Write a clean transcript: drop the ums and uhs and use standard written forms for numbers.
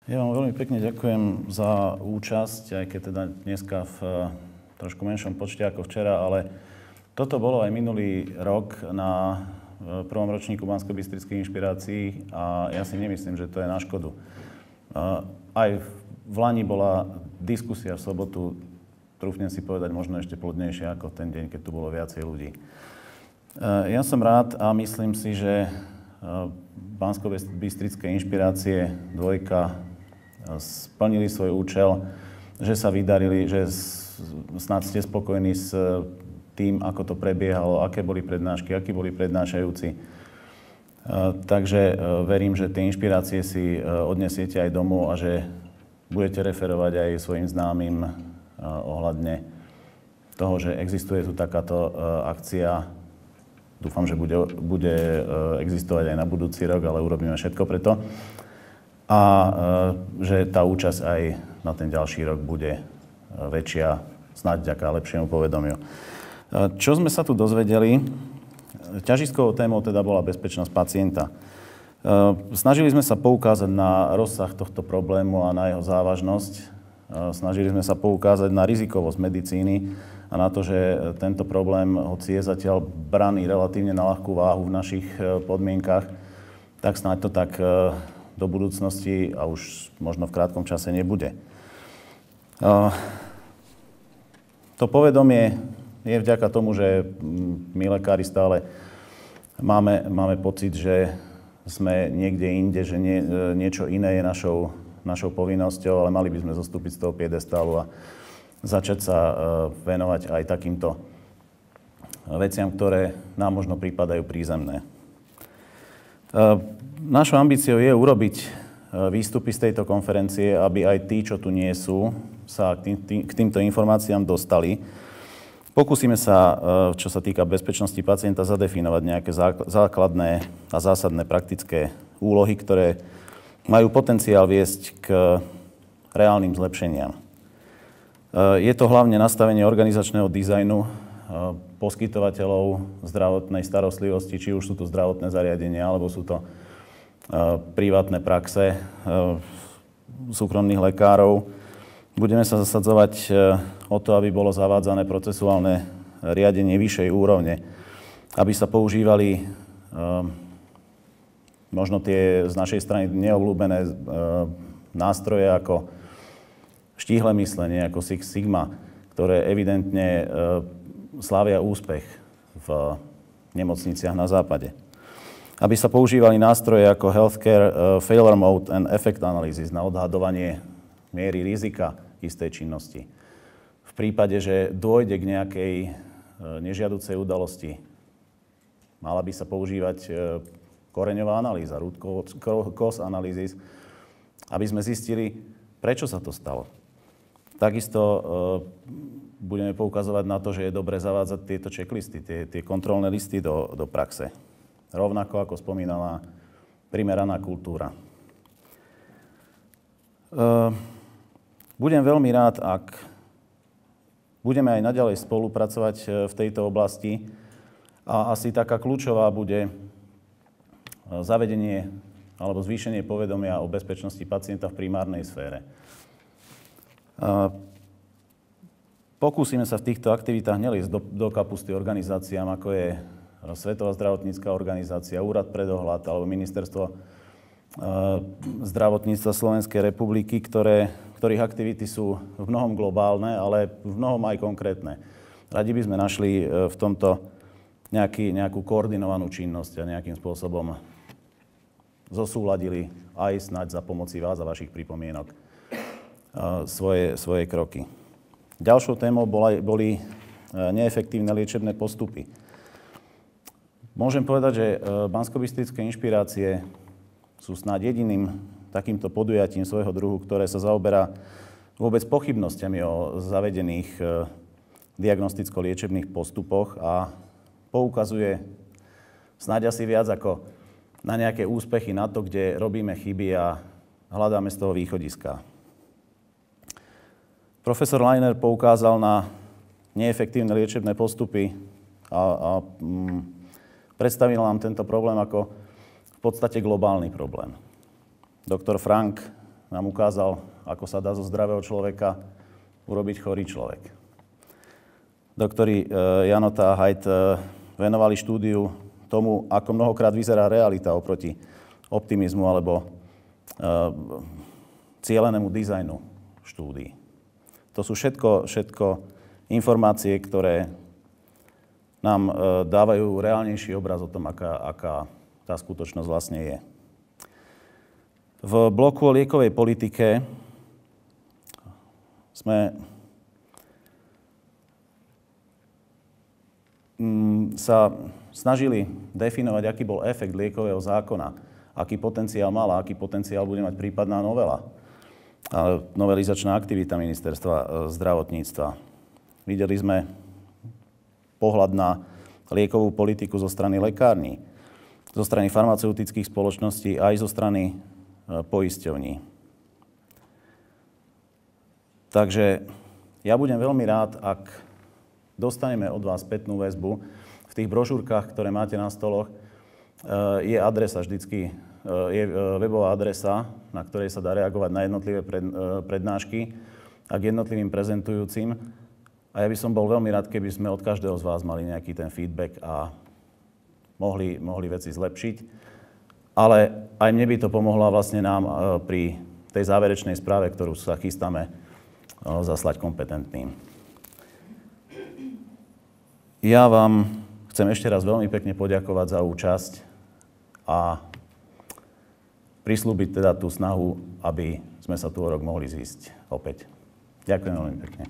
Ja vám veľmi pekne ďakujem za účasť, aj keď teda dneska v trošku menšom počte ako včera, ale toto bolo aj minulý rok na prvom ročníku Banskobystrických inšpirácií a ja si nemyslím, že to je na škodu. Aj v Lani bola diskusia v sobotu, trúfnem si povedať, možno ešte plodnejšia ako ten deň, keď tu bolo viacej ľudí. Ja som rád a myslím si, že Banskobystrické inšpirácie dvojka splnili svoj účel, že sa vydarili, že snad ste spokojní s tým, ako to prebiehalo, aké boli prednášky, akí boli prednášajúci. Takže verím, že tie inšpirácie si odnesiete aj domov a že budete referovať aj svojim známym ohľadne toho, že existuje tu takáto akcia. Dúfam, že bude existovať aj na budúci rok, ale urobíme všetko preto. A že tá účasť aj na ten ďalší rok bude väčšia, snáď vďaka lepšiemu povedomiu. Čo sme sa tu dozvedeli? Ťažiskovou témou teda bola bezpečnosť pacienta. Snažili sme sa poukázať na rozsah tohto problému a na jeho závažnosť. Snažili sme sa poukázať na rizikovosť medicíny a na to, že tento problém, hoci je zatiaľ braný relatívne na ľahkú váhu v našich podmienkach, tak snáď to tak do budúcnosti a už možno v krátkom čase nebude. To povedomie je vďaka tomu, že my lekári stále máme pocit, že sme niekde inde, že niečo iné je našou povinnosťou, ale mali by sme zostúpiť z toho piedestálu a začať sa venovať aj takýmto veciam, ktoré nám možno prípadajú prízemné. Našou ambíciou je urobiť výstupy z tejto konferencie, aby aj tí, čo tu nie sú, sa k týmto informáciám dostali. Pokúsime sa, čo sa týka bezpečnosti pacienta, zadefinovať nejaké základné a zásadné praktické úlohy, ktoré majú potenciál viesť k reálnym zlepšeniam. Je to hlavne nastavenie organizačného dizajnu poskytovateľov zdravotnej starostlivosti, či už sú to zdravotné zariadenia, alebo sú to privátne praxe súkromných lekárov. Budeme sa zasadzovať o to, aby bolo zavádzané procesuálne riadenie vyššej úrovne, aby sa používali možno tie z našej strany neobľúbené nástroje ako štíhle myslenie, ako Six Sigma, ktoré evidentne slávia úspech v nemocniciach na západe. Aby sa používali nástroje ako Healthcare Failure Mode and Effect Analysis na odhadovanie miery rizika istej činnosti. V prípade, že dôjde k nejakej nežiaducej udalosti, mala by sa používať koreňová analýza, root cause analysis, aby sme zistili, prečo sa to stalo. Takisto budeme poukazovať na to, že je dobre zavádzať tieto checklisty, tie kontrolné listy do praxe. Rovnako ako spomínala primeraná kultúra. Budem veľmi rád, ak budeme aj naďalej spolupracovať v tejto oblasti a asi taká kľúčová bude zavedenie alebo zvýšenie povedomia o bezpečnosti pacienta v primárnej sfére. Pokúsime sa v týchto aktivitách neliesť do kapusty organizáciám, ako je Svetová zdravotnícka organizácia, Úrad pre dohľad alebo Ministerstvo zdravotníctva Slovenskej republiky, ktorých aktivity sú v mnohom globálne, ale v mnohom aj konkrétne. Radi by sme našli v tomto nejakú koordinovanú činnosť a nejakým spôsobom zosúladili aj snáď za pomoci vás a vašich pripomienok svoje kroky. Ďalšou témou boli neefektívne liečebné postupy. Môžem povedať, že Banskobystrické inšpirácie sú snáď jediným takýmto podujatím svojho druhu, ktoré sa zaoberá vôbec pochybnosťami o zavedených diagnosticko-liečebných postupoch a poukazuje snáď asi viac ako na nejaké úspechy, na to, kde robíme chyby a hľadáme z toho východiska. Profesor Leiner poukázal na neefektívne liečebné postupy a predstavil nám tento problém ako v podstate globálny problém. Doktor Frank nám ukázal, ako sa dá zo zdravého človeka urobiť chorý človek. Doktori Janota a Haidt venovali štúdiu tomu, ako mnohokrát vyzerá realita oproti optimizmu alebo cielenému dizajnu štúdií. To sú všetko informácie, ktoré nám dávajú reálnejší obraz o tom, aká tá skutočnosť vlastne je. V bloku o liekovej politike sme sa snažili definovať, aký bol efekt liekového zákona, aký potenciál mala, aký potenciál bude mať prípadná novela, novelizačná aktivita Ministerstva zdravotníctva. Videli sme pohľad na liekovú politiku zo strany lekární, zo strany farmaceutických spoločností aj zo strany poisťovní. Takže ja budem veľmi rád, ak dostaneme od vás spätnú väzbu. V tých brožúrkach, ktoré máte na stoloch, je adresa vždycky, je webová adresa, na ktorej sa dá reagovať na jednotlivé prednášky a k jednotlivým prezentujúcim. A ja by som bol veľmi rád, keby sme od každého z vás mali nejaký ten feedback a mohli veci zlepšiť. Ale aj mne by to pomohlo vlastne nám pri tej záverečnej správe, ktorú sa chystáme zaslať kompetentným. Ja vám chcem ešte raz veľmi pekne poďakovať za účasť a prislúbiť teda tú snahu, aby sme sa tu o rok mohli zísť opäť. Ďakujem veľmi pekne.